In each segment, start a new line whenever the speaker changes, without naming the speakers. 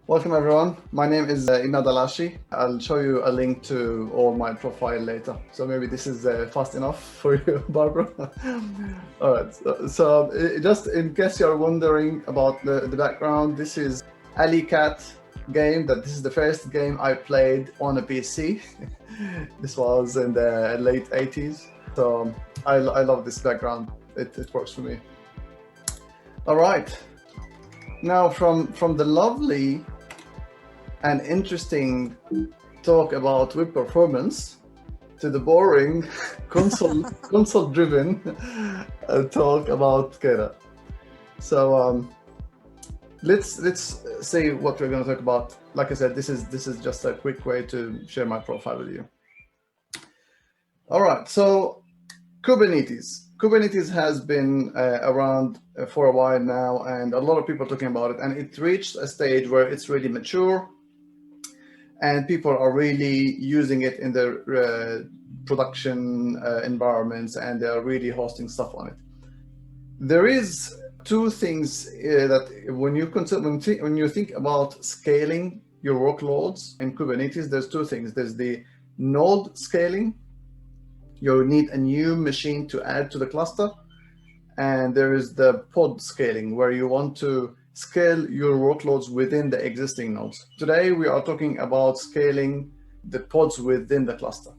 Welcome everyone. My name is Emad Alashi. I'll show you a link to all my profile later. So maybe this is fast enough for you, Barbara. All right. So just in case you're wondering about the background, this is Alley Cat game. This is the first game I played on a PC. This was in the late 80s. So I love this background. It works for me. All right. Now from the lovely and interesting talk about web performance to the boring console driven talk about Keda. So let's see what we're going to talk about. Like I said, this is just a quick way to share my profile with you. All right, so Kubernetes has been around for a while now, and a lot of people are talking about it, and it reached a stage where it's really mature and people are really using it in their production environments, and they're really hosting stuff on it. There is two things that when you think about scaling your workloads in Kubernetes, there's two things. There's the node scaling. You need a new machine to add to the cluster. And there is the pod scaling, where you want to scale your workloads within the existing nodes. Today, we are talking about scaling the pods within the cluster.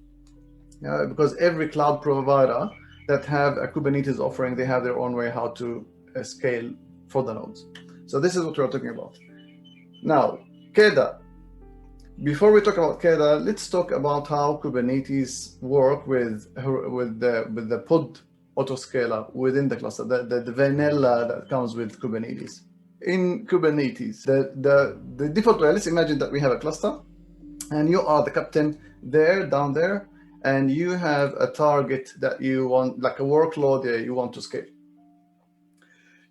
Because every cloud provider that have a Kubernetes offering, they have their own way how to scale for the nodes. So this is what we're talking about. Now, Keda. Before we talk about Keda, let's talk about how Kubernetes work with the pod Autoscaler within the cluster, the vanilla that comes with Kubernetes. In Kubernetes, the default way, let's imagine that we have a cluster and you are the captain down there, and you have a target that you want, like a workload that you want to scale.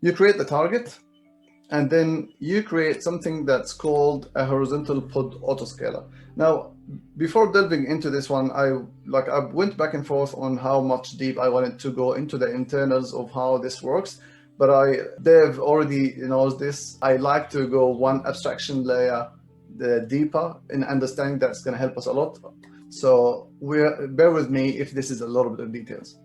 You create the target, and then you create something that's called a horizontal pod autoscaler. Now, before delving into this one, I went back and forth on how much deep I wanted to go into the internals of how this works, but Dev already knows this. I like to go one abstraction layer deeper in understanding. That's going to help us a lot. So bear with me if this is a little bit of details.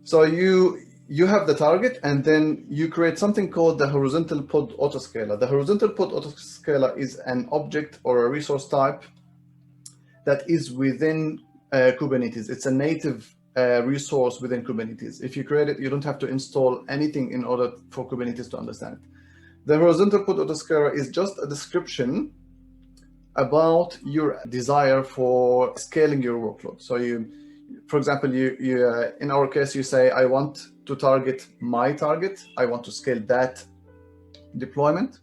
So you have the target, and then you create something called the horizontal pod autoscaler. The horizontal pod autoscaler is an object or a resource type that is within Kubernetes. It's a native resource within Kubernetes. If you create it, you don't have to install anything in order for Kubernetes to understand it. The horizontal pod autoscaler is just a description about your desire for scaling your workload. So for example, you in our case, you say, I want to target my target. I want to scale that deployment.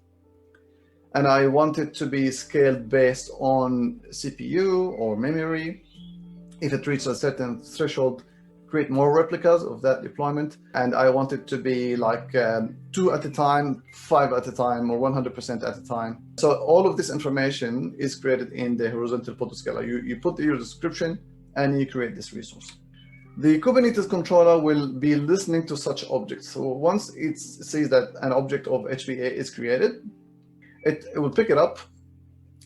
And I want it to be scaled based on CPU or memory. If it reaches a certain threshold, create more replicas of that deployment. And I want it to be like 2 at a time, 5 at a time, or 100% at a time. So all of this information is created in the horizontal pod autoscaler. You put your description, and you create this resource. The Kubernetes controller will be listening to such objects. So once it sees that an object of HVA is created, it will pick it up,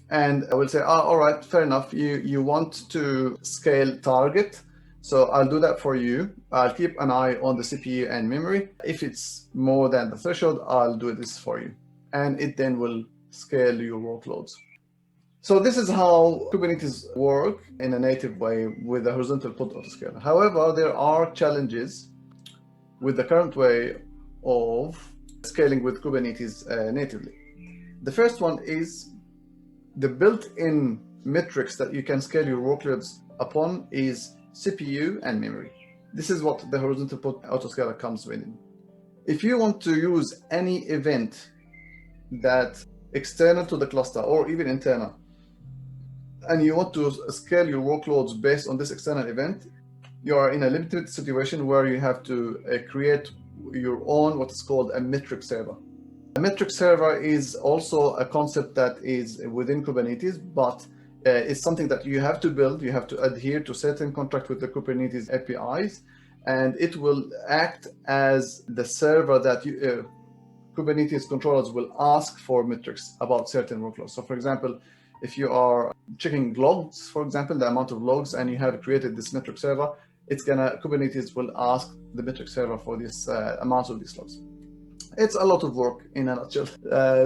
and I will say, all right, fair enough. You want to scale target, so I'll do that for you. I'll keep an eye on the CPU and memory. If it's more than the threshold, I'll do this for you. And it then will scale your workloads. So this is how Kubernetes work in a native way with the horizontal pod autoscaler. However, there are challenges with the current way of scaling with Kubernetes natively. The first one is the built-in metrics that you can scale your workloads upon is CPU and memory. This is what the horizontal pod autoscaler comes with. If you want to use any event that external to the cluster or even internal, and you want to scale your workloads based on this external event, you are in a limited situation where you have to create your own what is called a metric server. A metric server is also a concept that is within Kubernetes, but it's something that you have to build. You have to adhere to certain contract with the Kubernetes APIs, and it will act as the server that Kubernetes controllers will ask for metrics about certain workloads. So for example, if you are checking logs, for example, the amount of logs, and you have created this metric server, Kubernetes will ask the metric server for this amount of these logs. It's a lot of work in a nutshell.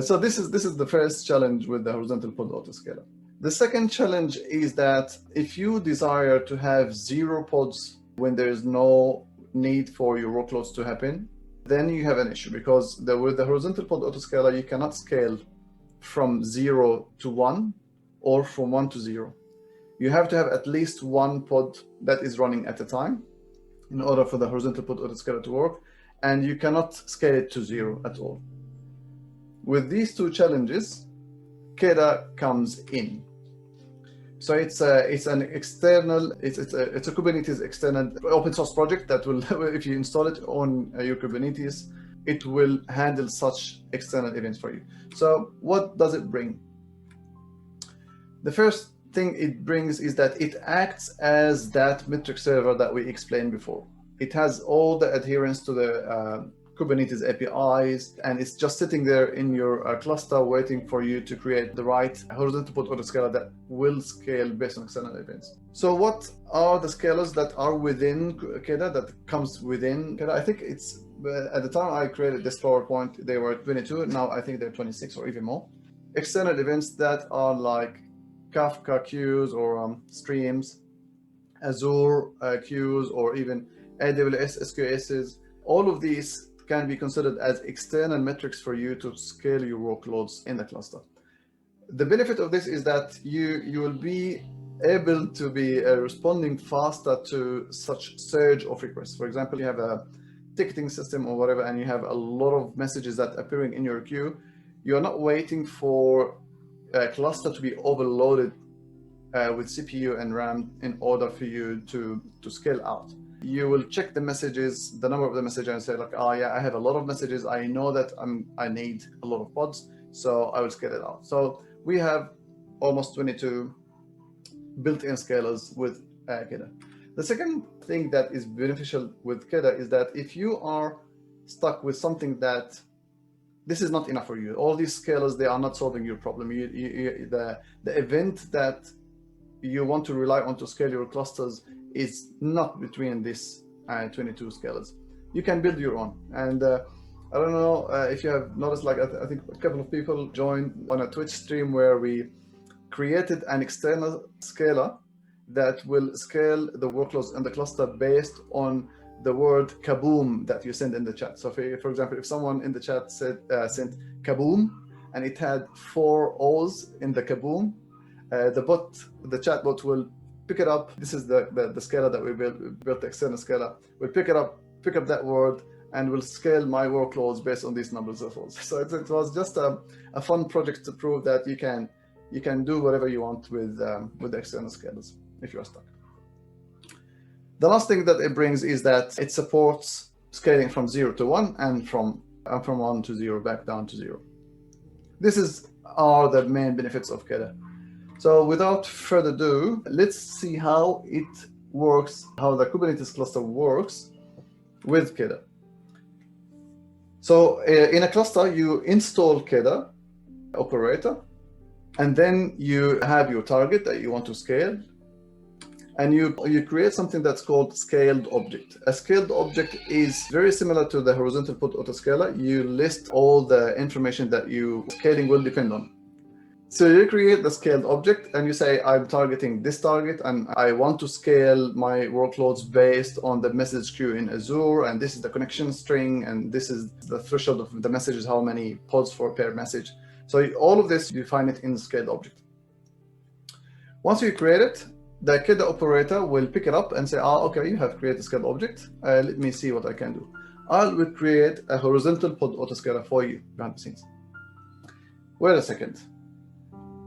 So this is the first challenge with the horizontal pod autoscaler. The second challenge is that if you desire to have 0 pods when there is no need for your workloads to happen, then you have an issue, because with the horizontal pod autoscaler, you cannot scale from 0 to 1 or from 1 to 0. You have to have at least 1 pod that is running at a time in order for the horizontal pod autoscaler to work, and you cannot scale it to 0 at all. With these two challenges, Keda comes in. So it's a Kubernetes external open source project that will, if you install it on your Kubernetes, it will handle such external events for you. So what does it bring? The first thing it brings is that it acts as that metric server that we explained before. It has all the adherence to the Kubernetes APIs, and it's just sitting there in your cluster waiting for you to create the right horizontal pod autoscaler that will scale based on external events. So what are the scalers that are within Keda, that comes within Keda? I think it's, at the time I created this PowerPoint, they were 22, now I think they're 26 or even more. External events that are like Kafka queues or streams, Azure queues, or even AWS SQSs. All of these can be considered as external metrics for you to scale your workloads in the cluster. The benefit of this is that you will be able to be responding faster to such surge of requests. For example, you have a ticketing system or whatever, and you have a lot of messages that are appearing in your queue. You're not waiting for a cluster to be overloaded with CPU and RAM in order for you to scale out. You will check the messages, the number of the messages, and say like, oh yeah, I have a lot of messages. I know that I need a lot of pods, so I will scale it out. So we have almost 22 built-in scalers with Keda. The second thing that is beneficial with Keda is that if you are stuck with something that this is not enough for you, all these scalers, they are not solving your problem. The event that you want to rely on to scale your clusters is not between these 22 scalers. You can build your own. And I don't know if you have noticed, like I think a couple of people joined on a Twitch stream where we created an external scaler that will scale the workloads in the cluster based on the word kaboom that you send in the chat. So for example, if someone in the chat sent kaboom and it had 4 O's in the kaboom, the chat bot will pick it up. This is the scaler that we built the external scaler. We'll pick up that word, and will scale my workloads based on these numbers of O's. So it was just a fun project to prove that you can do whatever you want with the external scalers if you're stuck. The last thing that it brings is that it supports scaling from 0 to 1 and from 1 to 0 back down to 0. This are the main benefits of Keda. So without further ado, let's see how it works, how the Kubernetes cluster works with Keda. So in a cluster, you install Keda operator, and then you have your target that you want to scale, and you create something that's called scaled object. A scaled object is very similar to the horizontal pod autoscaler. You list all the information that scaling will depend on. So you create the scaled object and you say, I'm targeting this target and I want to scale my workloads based on the message queue in Azure, and this is the connection string, and this is the threshold of the messages, how many pods per message. So all of this, you find it in the scaled object. Once you create it, the Keda operator will pick it up and say, okay, you have created a scaled object. Let me see what I can do. I will create a horizontal pod autoscaler for you behind the scenes. Wait a second.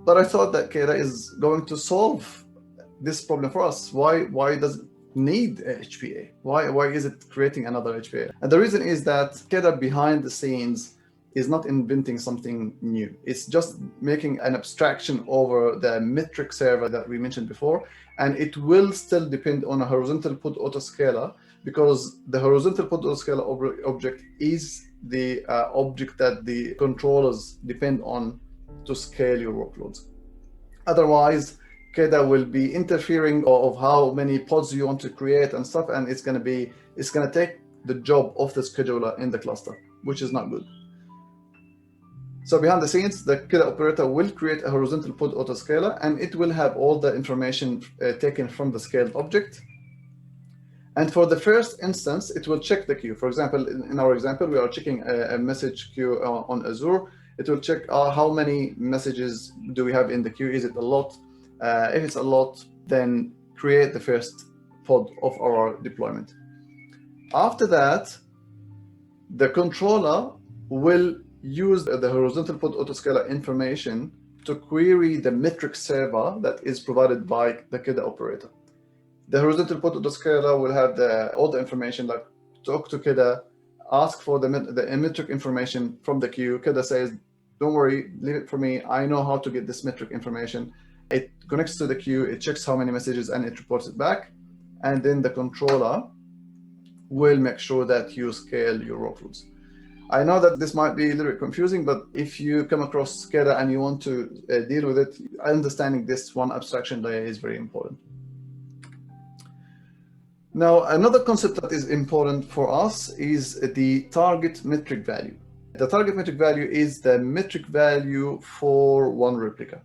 But I thought that Keda is going to solve this problem for us. Why does it need a HPA? Why is it creating another HPA? And the reason is that Keda behind the scenes is not inventing something new. It's just making an abstraction over the metric server that we mentioned before, and it will still depend on a horizontal pod autoscaler, because the horizontal pod autoscaler object is the object that the controllers depend on to scale your workloads. Otherwise, Keda will be interfering of how many pods you want to create and stuff, and it's going to take the job of the scheduler in the cluster, which is not good. So behind the scenes, the Keda operator will create a horizontal pod autoscaler, and it will have all the information taken from the scaled object. And for the first instance, it will check the queue. For example, in our example, we are checking a message queue on Azure. It will check how many messages do we have in the queue. Is it a lot? If it's a lot, then create the first pod of our deployment. After that, the controller will use the horizontal pod autoscaler information to query the metric server that is provided by the Keda operator. The horizontal pod autoscaler will have all the information, like talk to Keda, ask for the metric information from the queue. Keda says, don't worry, leave it for me. I know how to get this metric information. It connects to the queue, it checks how many messages, and it reports it back. And then the controller will make sure that you scale your workloads. I know that this might be a little bit confusing, but if you come across Keda and you want to deal with it, understanding this one abstraction layer is very important. Now, another concept that is important for us is the target metric value. The target metric value is the metric value for one replica.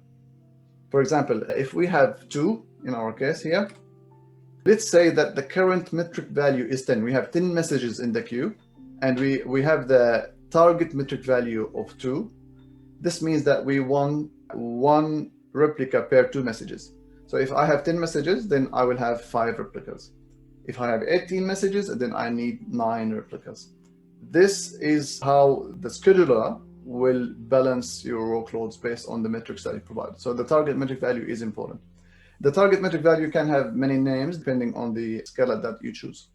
For example, if we have 2 in our case here, let's say that the current metric value is 10. We have 10 messages in the queue, and we have the target metric value of 2. This means that we want 1 replica per 2 messages. So if I have 10 messages, then I will have 5 replicas. If I have 18 messages, then I need 9 replicas. This is how the scheduler will balance your workloads based on the metrics that you provide. So the target metric value is important. The target metric value can have many names depending on the scaler that you choose.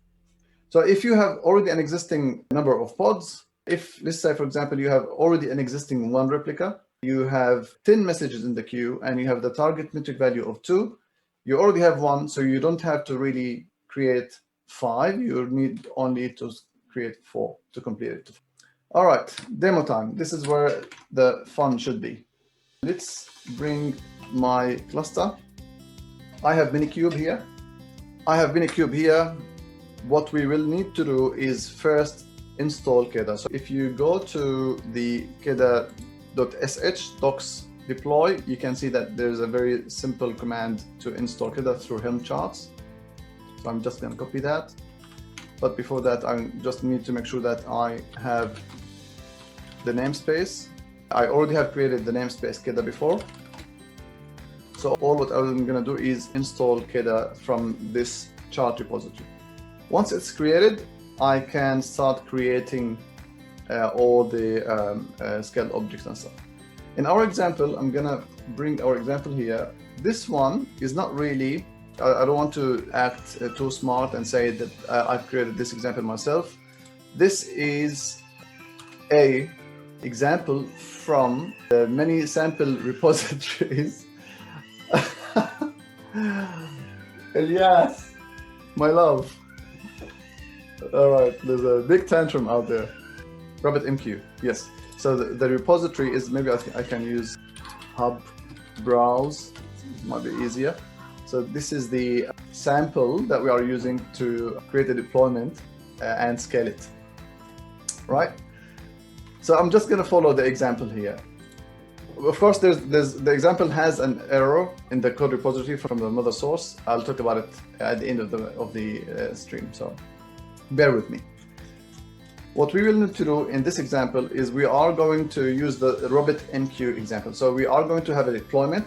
So if you have already an existing number of pods, if let's say, for example, you have already an existing 1 replica, you have 10 messages in the queue, and you have the target metric value of 2, you already have 1, so you don't have to really create 5, you need only to create 4 to complete it. All right, demo time. This is where the fun should be. Let's bring my cluster. I have Minikube here. What we will need to do is first install Keda. So if you go to the keda.sh docs deploy, you can see that there's a very simple command to install Keda through Helm charts. So I'm just going to copy that. But before that, I just need to make sure that I have the namespace. I already have created the namespace Keda before. So all what I'm going to do is install Keda from this chart repository. Once it's created, I can start creating all the scaled objects and stuff. In our example, I'm going to bring our example here. This one is not really, I don't want to act too smart and say that I've created this example myself. This is a example from the many sample repositories. Elias, my love. All right, there's a big tantrum out there. RabbitMQ, yes. So the repository is, maybe I can use hub browse, it might be easier. So this is the sample that we are using to create a deployment and scale it, right? So I'm just going to follow the example here. Of course, the example has an error in the code repository from the mother source. I'll talk about it at the end of the stream, so bear with me. What we will need to do in this example is we are going to use the RabbitMQ example. So we are going to have a deployment.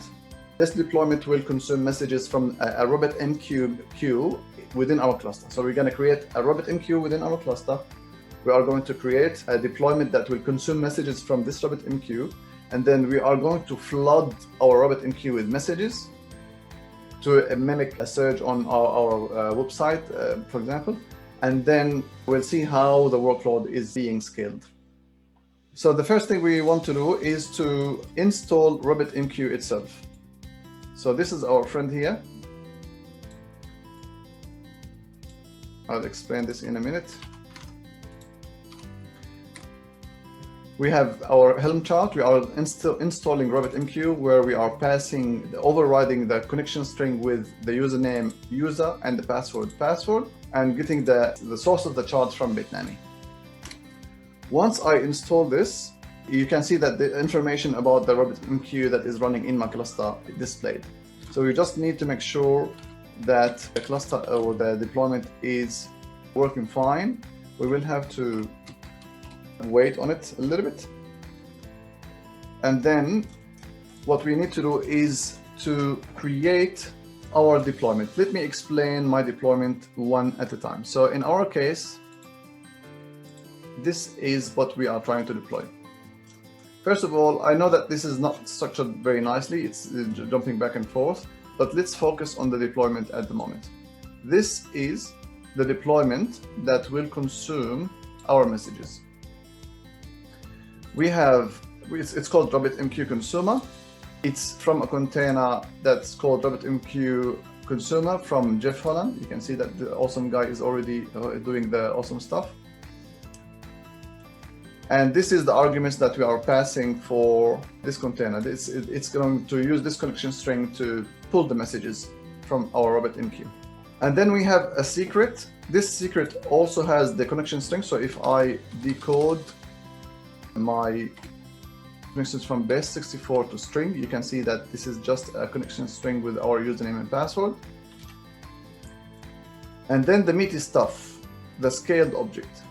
This deployment will consume messages from a RabbitMQ queue within our cluster. So we're going to create a RabbitMQ within our cluster. We are going to create a deployment that will consume messages from this RabbitMQ, and then we are going to flood our RabbitMQ with messages to mimic a search on our website, for example, and then we'll see how the workload is being scaled. So the first thing we want to do is to install RabbitMQ itself. So this is our friend here. I'll explain this in a minute. We have our Helm chart. We are installing RabbitMQ, where we are overriding the connection string with the username user and the password, and getting the source of the chart from Bitnami. Once I install this, you can see that the information about the RabbitMQ that is running in my cluster is displayed. So we just need to make sure that the cluster or the deployment is working fine. We will have to wait on it a little bit. And then what we need to do is to create our deployment. Let me explain my deployment one at a time. So in our case, this is what we are trying to deploy. First of all, I know that this is not structured very nicely. It's jumping back and forth, but let's focus on the deployment at the moment. This is the deployment that will consume our messages. It's called RabbitMQ Consumer. It's from a container that's called RabbitMQ Consumer from Jeff Holland. You can see that the awesome guy is already doing the awesome stuff. And this is the arguments that we are passing for this container. It's going to use this connection string to pull the messages from our RabbitMQ. And then we have a secret. This secret also has the connection string. So if I decode my connections from base64 to string, you can see that this is just a connection string with our username and password. And then the meaty stuff, the scaled object.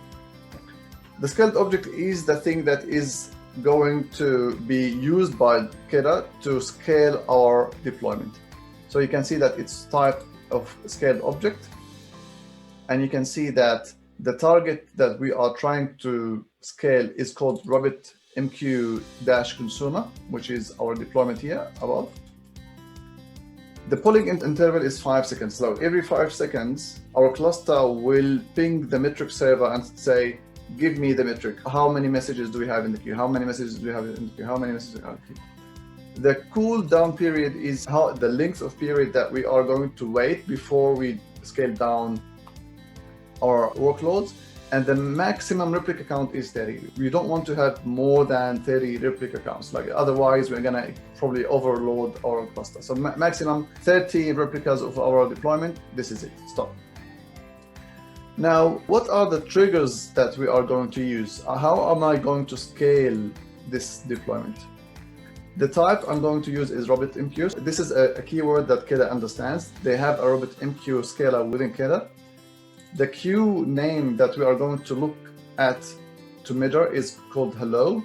The scaled object is the thing that is going to be used by Keda to scale our deployment. So you can see that it's type of scaled object, and you can see that the target that we are trying to scale is called RabbitMQ-consumer, which is our deployment here above. The polling interval is 5 seconds. So every 5 seconds, our cluster will ping the metric server and say, give me the metric. How many messages do we have in the queue? How many messages do we have in the queue? How many messages do we have in the queue? The cooldown period is the length of period that we are going to wait before we scale down our workloads. And the maximum replica count is 30. We don't want to have more than 30 replica counts. Otherwise, we're gonna probably overload our cluster. So maximum 30 replicas of our deployment. This is it. Stop. Now, what are the triggers that we are going to use? How am I going to scale this deployment? The type I'm going to use is RabbitMQ. This is a keyword that Keda understands. They have a RabbitMQ scaler within Keda. The queue name that we are going to look at to measure is called hello.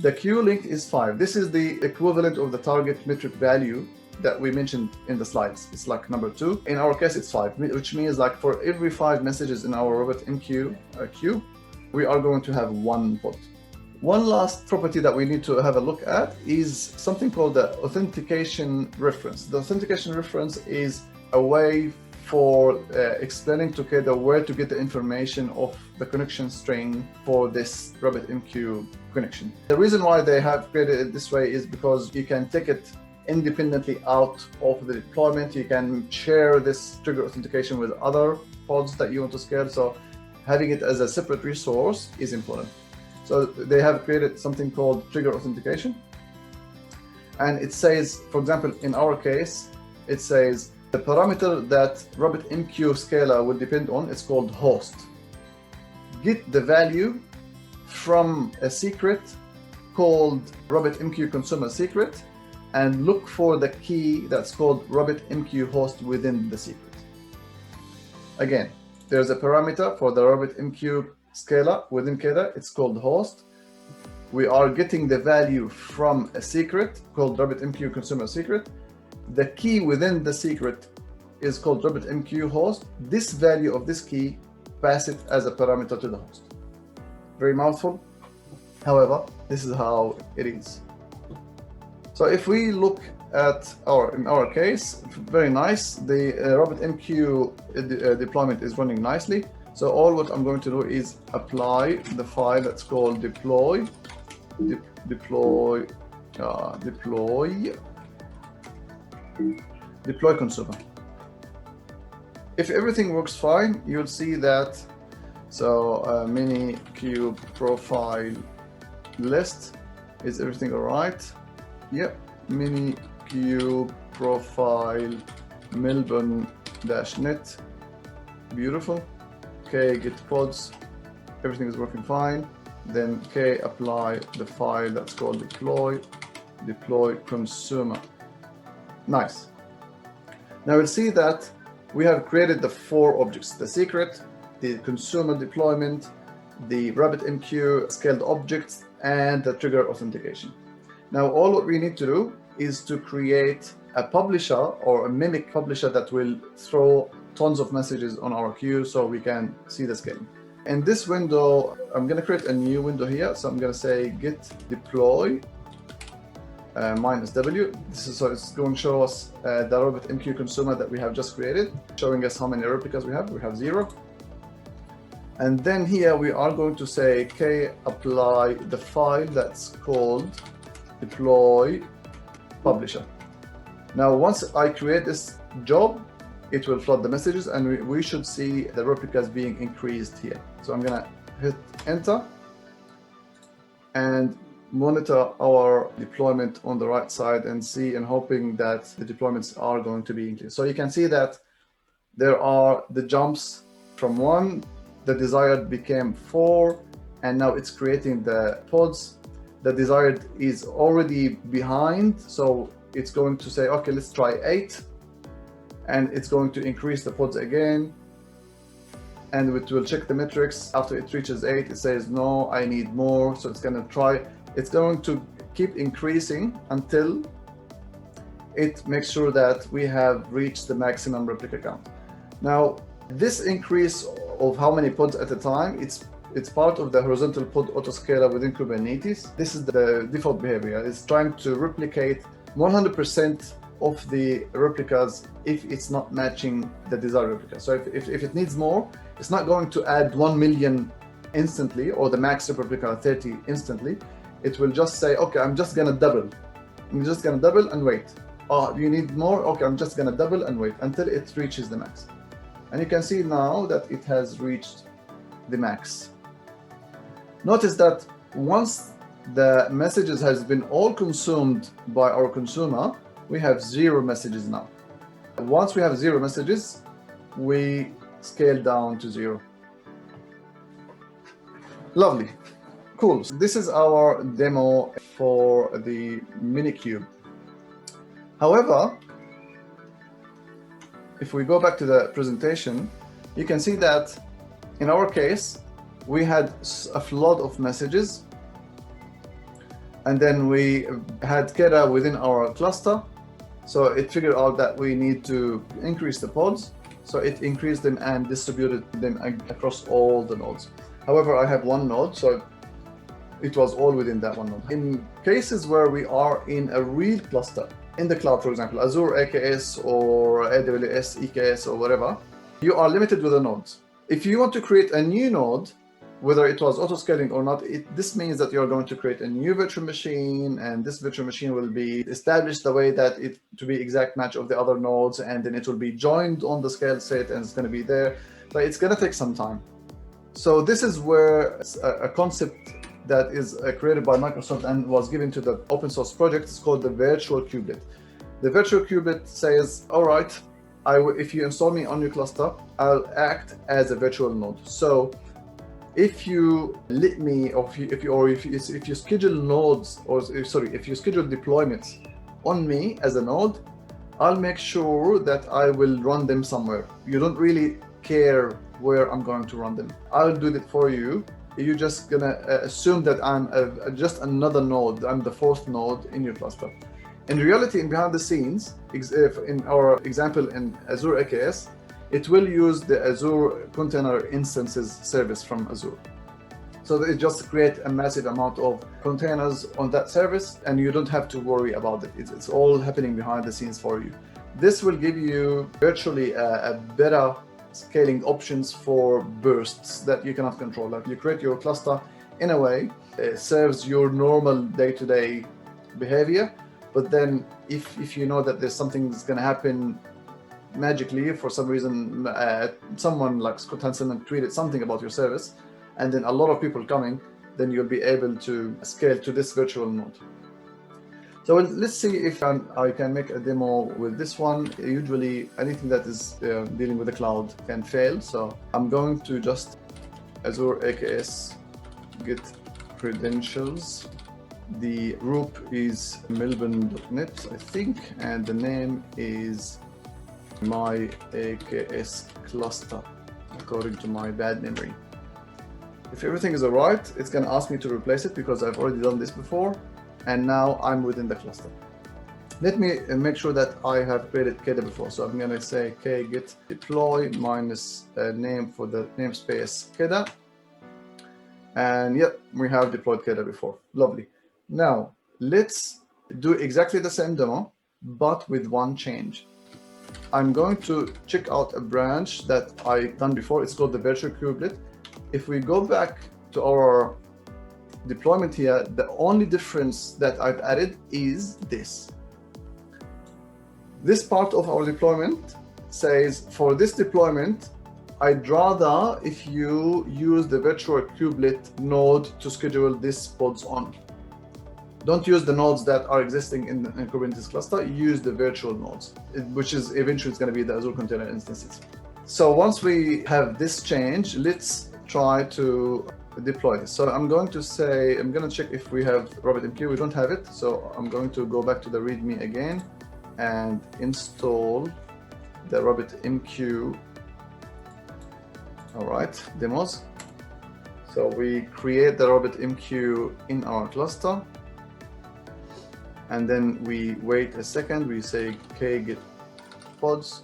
The queue length is 5. This is the equivalent of the target metric value that we mentioned in the slides. It's like number 2. In our case, it's 5, which means like for every 5 messages in our RabbitMQ queue, we are going to have 1 pod. One last property that we need to have a look at is something called the authentication reference. The authentication reference is a way for explaining to Keda where to get the information of the connection string for this RabbitMQ connection. The reason why they have created it this way is because you can take it independently out of the deployment. You can share this trigger authentication with other pods that you want to scale. So having it as a separate resource is important. So they have created something called trigger authentication. And it says, for example, in our case, it says the parameter that RabbitMQ scaler will depend on is called host. Get the value from a secret called RabbitMQ consumer secret and look for the key that's called RabbitMQ host within the secret. Again, there's a parameter for the RabbitMQ scaler within Keda. It's called host. We are getting the value from a secret called RabbitMQ consumer secret. The key within the secret is called RabbitMQ host. This value of this key, pass it as a parameter to the host. Very mouthful. However, this is how it is. So if we look at in our case, very nice. The RabbitMQ deployment is running nicely. So all what I'm going to do is apply the file that's called deploy consumer. If everything works fine, you'll see that. So mini cube profile list. Is everything all right? Yep. Minikube profile Melbourne-net. Beautiful. Okay, git pods. Everything is working fine. Then okay, apply the file that's called deploy consumer. Nice. Now we'll see that we have created the 4 objects: the secret, the consumer deployment, the RabbitMQ scaled objects, and the trigger authentication. Now all what we need to do is to create a publisher or a mimic publisher that will throw tons of messages on our queue so we can see the scaling. In this window, I'm going to create a new window here. So I'm going to say git deploy -w. This is so it's going to show us the RabbitMQ consumer that we have just created, showing us how many replicas we have. We have 0. And then here we are going to say, okay, apply the file that's called deploy publisher. Now, once I create this job, it will flood the messages, and we should see the replicas being increased here. So I'm gonna hit enter and monitor our deployment on the right side and see and hoping that the deployments are going to be increased. So you can see that there are the jumps from 1, the desired became 4, and now it's creating the pods. The desired is already behind, so it's going to say, okay, let's try 8, and it's going to increase the pods again, and it will check the metrics. After it reaches 8, it says, no, I need more, so it's going to try. It's going to keep increasing until it makes sure that we have reached the maximum replica count. Now, this increase of how many pods at a time, it's part of the horizontal pod autoscaler within Kubernetes. This is the default behavior. It's trying to replicate 100% of the replicas if it's not matching the desired replica. So if it needs more, it's not going to add 1 million instantly or the max replica 30 instantly. It will just say, okay, I'm just gonna double. I'm just gonna double and wait. Oh, you need more? Okay, I'm just gonna double and wait until it reaches the max. And you can see now that it has reached the max. Notice that once the messages has been all consumed by our consumer, we have 0 messages now. Once we have 0 messages, we scale down to 0. Lovely. Cool. So this is our demo for the Minikube. However, if we go back to the presentation, you can see that in our case, we had a flood of messages, and then we had Keda within our cluster. So it figured out that we need to increase the pods. So it increased them and distributed them across all the nodes. However, I have 1 node, so it was all within that 1 node. In cases where we are in a real cluster, in the cloud, for example, Azure AKS or AWS EKS or whatever, you are limited with the nodes. If you want to create a new node, whether it was auto-scaling or not, this means that you're going to create a new virtual machine, and this virtual machine will be established the way that it to be exact match of the other nodes, and then it will be joined on the scale set and it's going to be there. But it's going to take some time. So this is where a concept that is created by Microsoft and was given to the open source project is called the virtual kubelet. The virtual kubelet says, all right, if you install me on your cluster, I'll act as a virtual node. So if you let me, or if you schedule nodes, or sorry, if you schedule deployments on me as a node, I'll make sure that I will run them somewhere. You don't really care where I'm going to run them. I'll do that for you. You're just gonna assume that I'm just another node. I'm the 4th node in your cluster. In reality, in behind the scenes, in our example in Azure AKS, it will use the Azure Container Instances service from Azure. So it just creates a massive amount of containers on that service, and you don't have to worry about it. It's all happening behind the scenes for you. This will give you virtually a better scaling options for bursts that you cannot control. Like you create your cluster in a way, it serves your normal day-to-day behavior, but then if you know that there's something that's going to happen magically for some reason, someone like Scott Hansen tweeted something about your service, and then a lot of people coming, then you'll be able to scale to this virtual node. So let's see if I can make a demo with this one. Usually anything that is dealing with the cloud can fail. So I'm going to just Azure AKS get credentials. The group is Melbourne.net, I think, and the name is my AKS cluster, according to my bad memory. If everything is all right, it's going to ask me to replace it because I've already done this before, and now I'm within the cluster. Let me make sure that I have created Keda before. So I'm going to say get deploy minus name for the namespace Keda. And yep, we have deployed Keda before. Lovely. Now let's do exactly the same demo, but with one change. I'm going to check out a branch that I've done before. It's called the virtual kubelet. If we go back to our deployment here, the only difference that I've added is this. This part of our deployment says, for this deployment, I'd rather if you use the virtual kubelet node to schedule these pods on. Don't use the nodes that are existing in the Kubernetes cluster, use the virtual nodes, which is eventually going to be the Azure Container Instances. So once we have this change, let's try to deploy this. So I'm going to say, I'm going to check if we have RabbitMQ. We don't have it. So I'm going to go back to the README again and install the RabbitMQ. All right, demos. So we create the RabbitMQ in our cluster. And then we wait a second, we say get pods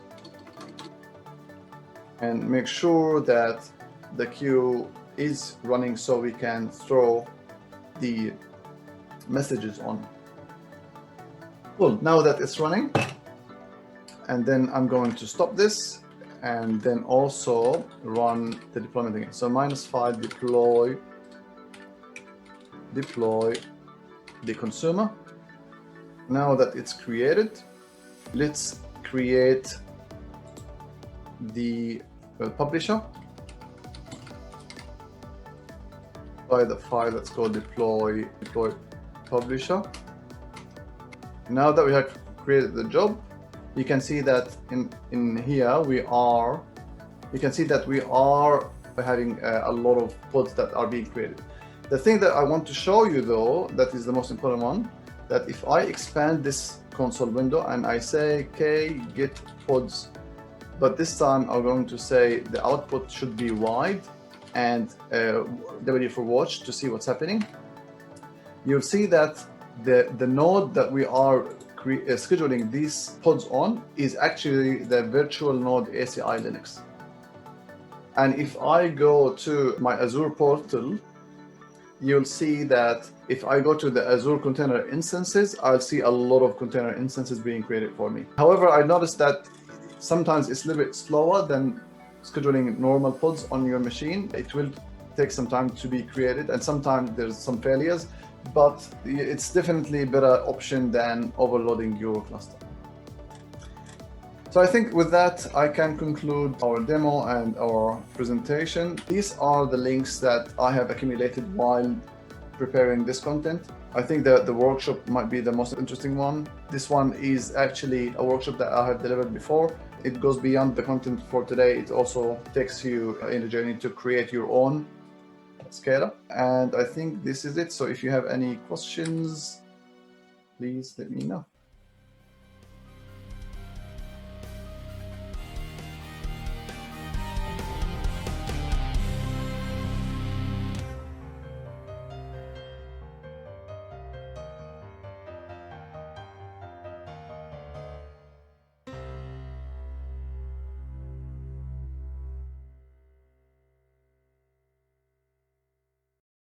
and make sure that the queue is running so we can throw the messages on. Cool, now that it's running, and then I'm going to stop this and then also run the deployment again. So -5 deploy the consumer. Now that it's created, let's create the publisher by the file that's called deploy publisher. Now that we have created the job, you can see that in here you can see that we are having a lot of pods that are being created. The thing that I want to show you though, that is the most important one, that if I expand this console window and I say get pods, but this time I'm going to say the output should be wide and W for watch to see what's happening, you'll see that the node that we are scheduling these pods on is actually the virtual node ACI Linux. And if I go to my Azure portal, you'll see that if I go to the Azure Container Instances, I'll see a lot of container instances being created for me. However, I noticed that sometimes it's a little bit slower than scheduling normal pods on your machine. It will take some time to be created, and sometimes there's some failures, but it's definitely a better option than overloading your cluster. So I think with that, I can conclude our demo and our presentation. These are the links that I have accumulated while preparing this content. I think that the workshop might be the most interesting one. This one is actually a workshop that I have delivered before. It goes beyond the content for today. It also takes you in a journey to create your own scaler. And I think this is it. So if you have any questions, please let me know.